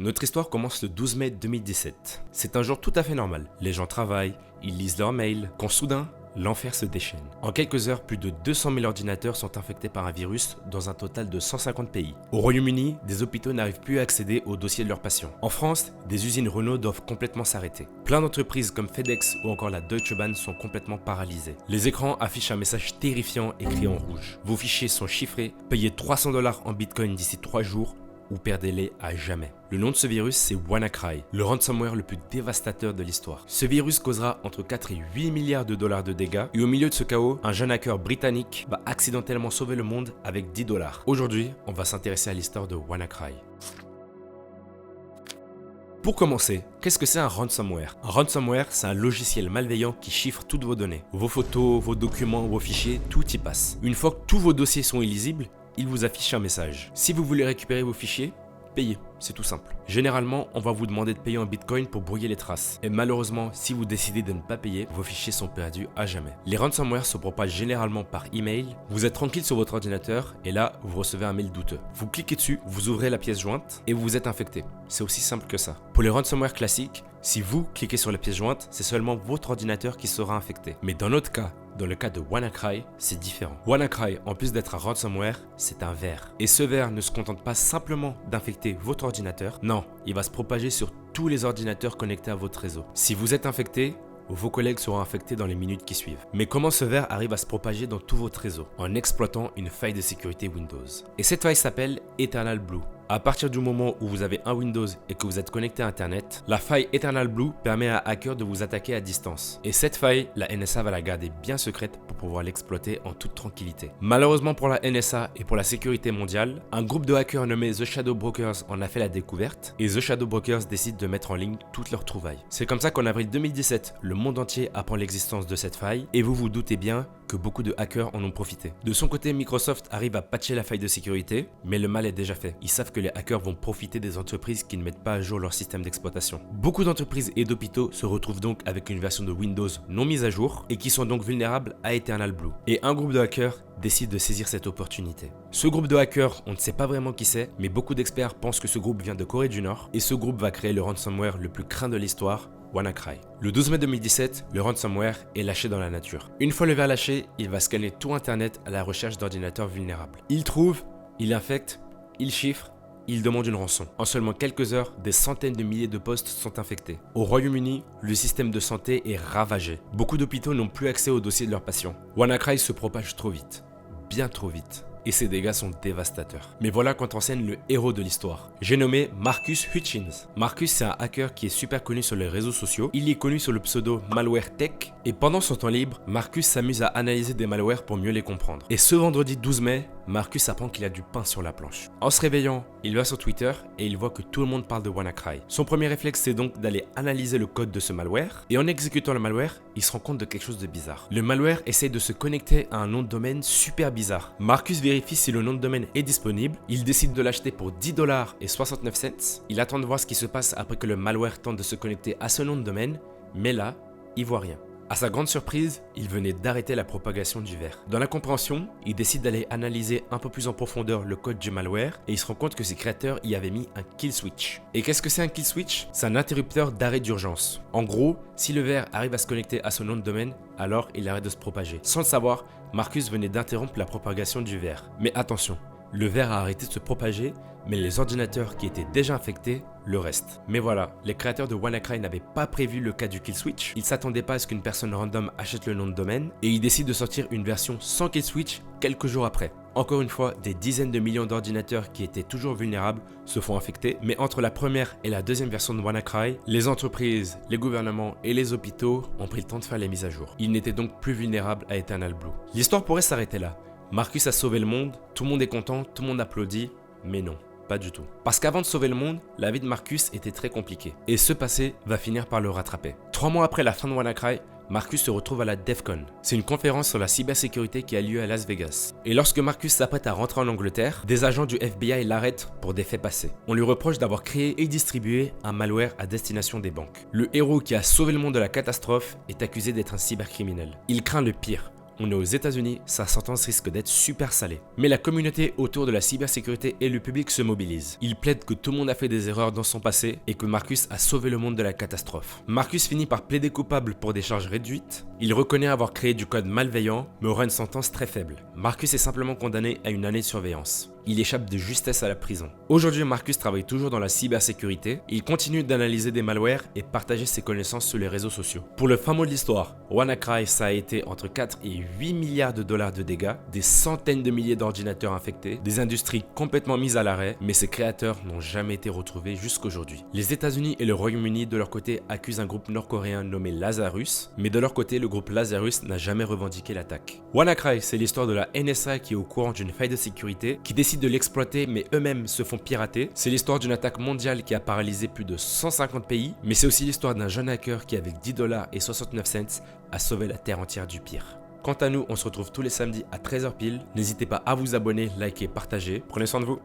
Notre histoire commence le 12 mai 2017. C'est un jour tout à fait normal. Les gens travaillent, ils lisent leurs mails, quand soudain, l'enfer se déchaîne. En quelques heures, plus de 200 000 ordinateurs sont infectés par un virus dans un total de 150 pays. Au Royaume-Uni, des hôpitaux n'arrivent plus à accéder aux dossiers de leurs patients. En France, des usines Renault doivent complètement s'arrêter. Plein d'entreprises comme FedEx ou encore la Deutsche Bahn sont complètement paralysées. Les écrans affichent un message terrifiant écrit en rouge. Vos fichiers sont chiffrés, payez 300 $ en Bitcoin d'ici 3 jours ou perdez-les à jamais. Le nom de ce virus, c'est WannaCry, le ransomware le plus dévastateur de l'histoire. Ce virus causera entre 4 et 8 milliards de dollars de dégâts, et au milieu de ce chaos, un jeune hacker britannique va accidentellement sauver le monde avec 10 $. Aujourd'hui, on va s'intéresser à l'histoire de WannaCry. Pour commencer, qu'est-ce que c'est un ransomware? Un ransomware, c'est un logiciel malveillant qui chiffre toutes vos données. Vos photos, vos documents, vos fichiers, tout y passe. Une fois que tous vos dossiers sont illisibles, il vous affiche un message. Si vous voulez récupérer vos fichiers, payez, c'est tout simple. Généralement, on va vous demander de payer en Bitcoin pour brouiller les traces. Et malheureusement, si vous décidez de ne pas payer, vos fichiers sont perdus à jamais. Les ransomware se propagent généralement par email. Vous êtes tranquille sur votre ordinateur et là, vous recevez un mail douteux. Vous cliquez dessus, vous ouvrez la pièce jointe et vous êtes infecté. C'est aussi simple que ça. Pour les ransomware classiques, si vous cliquez sur la pièce jointe, c'est seulement votre ordinateur qui sera infecté. Mais dans notre cas, dans le cas de WannaCry, c'est différent. WannaCry, en plus d'être un ransomware, c'est un ver. Et ce ver ne se contente pas simplement d'infecter votre ordinateur, non, il va se propager sur tous les ordinateurs connectés à votre réseau. Si vous êtes infecté, vos collègues seront infectés dans les minutes qui suivent. Mais comment ce ver arrive à se propager dans tout votre réseau? En exploitant une faille de sécurité Windows. Et cette faille s'appelle Eternal Blue. À partir du moment où vous avez un Windows et que vous êtes connecté à Internet, la faille Eternal Blue permet à un hacker de vous attaquer à distance. Et cette faille, la NSA va la garder bien secrète pour pouvoir l'exploiter en toute tranquillité. Malheureusement pour la NSA et pour la sécurité mondiale, un groupe de hackers nommé The Shadow Brokers en a fait la découverte et The Shadow Brokers décide de mettre en ligne toutes leurs trouvailles. C'est comme ça qu'en avril 2017, le monde entier apprend l'existence de cette faille et vous vous doutez bien que beaucoup de hackers en ont profité. De son côté, Microsoft arrive à patcher la faille de sécurité, mais le mal est déjà fait. Ils savent que les hackers vont profiter des entreprises qui ne mettent pas à jour leur système d'exploitation. Beaucoup d'entreprises et d'hôpitaux se retrouvent donc avec une version de Windows non mise à jour et qui sont donc vulnérables à Eternal Blue. Et un groupe de hackers décide de saisir cette opportunité. Ce groupe de hackers, on ne sait pas vraiment qui c'est, mais beaucoup d'experts pensent que ce groupe vient de Corée du Nord et ce groupe va créer le ransomware le plus craint de l'histoire, WannaCry. Le 12 mai 2017, le ransomware est lâché dans la nature. Une fois le ver lâché, il va scanner tout Internet à la recherche d'ordinateurs vulnérables. Il trouve, il infecte, il chiffre, il demande une rançon. En seulement quelques heures, des centaines de milliers de postes sont infectés. Au Royaume-Uni, le système de santé est ravagé. Beaucoup d'hôpitaux n'ont plus accès aux dossiers de leurs patients. WannaCry se propage trop vite, bien trop vite. Et ses dégâts sont dévastateurs. Mais voilà qu'entre en scène le héros de l'histoire. J'ai nommé Marcus Hutchins. Marcus, c'est un hacker qui est super connu sur les réseaux sociaux. Il est connu sous le pseudo MalwareTech. Et pendant son temps libre, Marcus s'amuse à analyser des malwares pour mieux les comprendre. Et ce vendredi 12 mai, Marcus apprend qu'il a du pain sur la planche. En se réveillant, il va sur Twitter et il voit que tout le monde parle de WannaCry. Son premier réflexe, c'est donc d'aller analyser le code de ce malware. Et en exécutant le malware, il se rend compte de quelque chose de bizarre. Le malware essaie de se connecter à un nom de domaine super bizarre. Marcus vérifie si le nom de domaine est disponible. Il décide de l'acheter pour 10 $ et 69 cents. Il attend de voir ce qui se passe après que le malware tente de se connecter à ce nom de domaine. Mais là, il voit rien. À sa grande surprise, il venait d'arrêter la propagation du ver. Dans la compréhension, il décide d'aller analyser un peu plus en profondeur le code du malware et il se rend compte que ses créateurs y avaient mis un kill switch. Et qu'est-ce que c'est un kill switch? C'est un interrupteur d'arrêt d'urgence. En gros, si le ver arrive à se connecter à son nom de domaine, alors il arrête de se propager. Sans le savoir, Marcus venait d'interrompre la propagation du ver. Mais attention, le ver a arrêté de se propager, mais les ordinateurs qui étaient déjà infectés le restent. Mais voilà, les créateurs de WannaCry n'avaient pas prévu le cas du kill switch. Ils s'attendaient pas à ce qu'une personne random achète le nom de domaine et ils décident de sortir une version sans kill switch quelques jours après. Encore une fois, des dizaines de millions d'ordinateurs qui étaient toujours vulnérables se font infecter, mais entre la première et la deuxième version de WannaCry, les entreprises, les gouvernements et les hôpitaux ont pris le temps de faire les mises à jour. Ils n'étaient donc plus vulnérables à Eternal Blue. L'histoire pourrait s'arrêter là. Marcus a sauvé le monde, tout le monde est content, tout le monde applaudit, mais non. Pas du tout. Parce qu'avant de sauver le monde, la vie de Marcus était très compliquée. Et ce passé va finir par le rattraper. 3 mois après la fin de WannaCry, Marcus se retrouve à la DEF CON. C'est une conférence sur la cybersécurité qui a lieu à Las Vegas. Et lorsque Marcus s'apprête à rentrer en Angleterre, des agents du FBI l'arrêtent pour des faits passés. On lui reproche d'avoir créé et distribué un malware à destination des banques. Le héros qui a sauvé le monde de la catastrophe est accusé d'être un cybercriminel. Il craint le pire. On est aux États-Unis, sa sentence risque d'être super salée. Mais la communauté autour de la cybersécurité et le public se mobilisent. Ils plaident que tout le monde a fait des erreurs dans son passé et que Marcus a sauvé le monde de la catastrophe. Marcus finit par plaider coupable pour des charges réduites. Il reconnaît avoir créé du code malveillant, mais aura une sentence très faible. Marcus est simplement condamné à une année de surveillance. Il échappe de justesse à la prison. Aujourd'hui, Marcus travaille toujours dans la cybersécurité. Il continue d'analyser des malwares et partager ses connaissances sur les réseaux sociaux. Pour le fin mot de l'histoire, WannaCry, ça a été entre 4 et 8 milliards de dollars de dégâts, des centaines de milliers d'ordinateurs infectés, des industries complètement mises à l'arrêt, mais ses créateurs n'ont jamais été retrouvés jusqu'aujourd'hui. Les États-Unis et le Royaume-Uni, de leur côté, accusent un groupe nord-coréen nommé Lazarus, mais de leur côté, le groupe Lazarus n'a jamais revendiqué l'attaque. WannaCry, c'est l'histoire de la NSA qui est au courant d'une faille de sécurité, qui décide de l'exploiter, mais eux-mêmes se font pirater. C'est l'histoire d'une attaque mondiale qui a paralysé plus de 150 pays, mais c'est aussi l'histoire d'un jeune hacker qui, avec 10 $ et 69 cents, a sauvé la terre entière du pire. Quant à nous, on se retrouve tous les samedis à 13h pile. N'hésitez pas à vous abonner, liker, partager. Prenez soin de vous.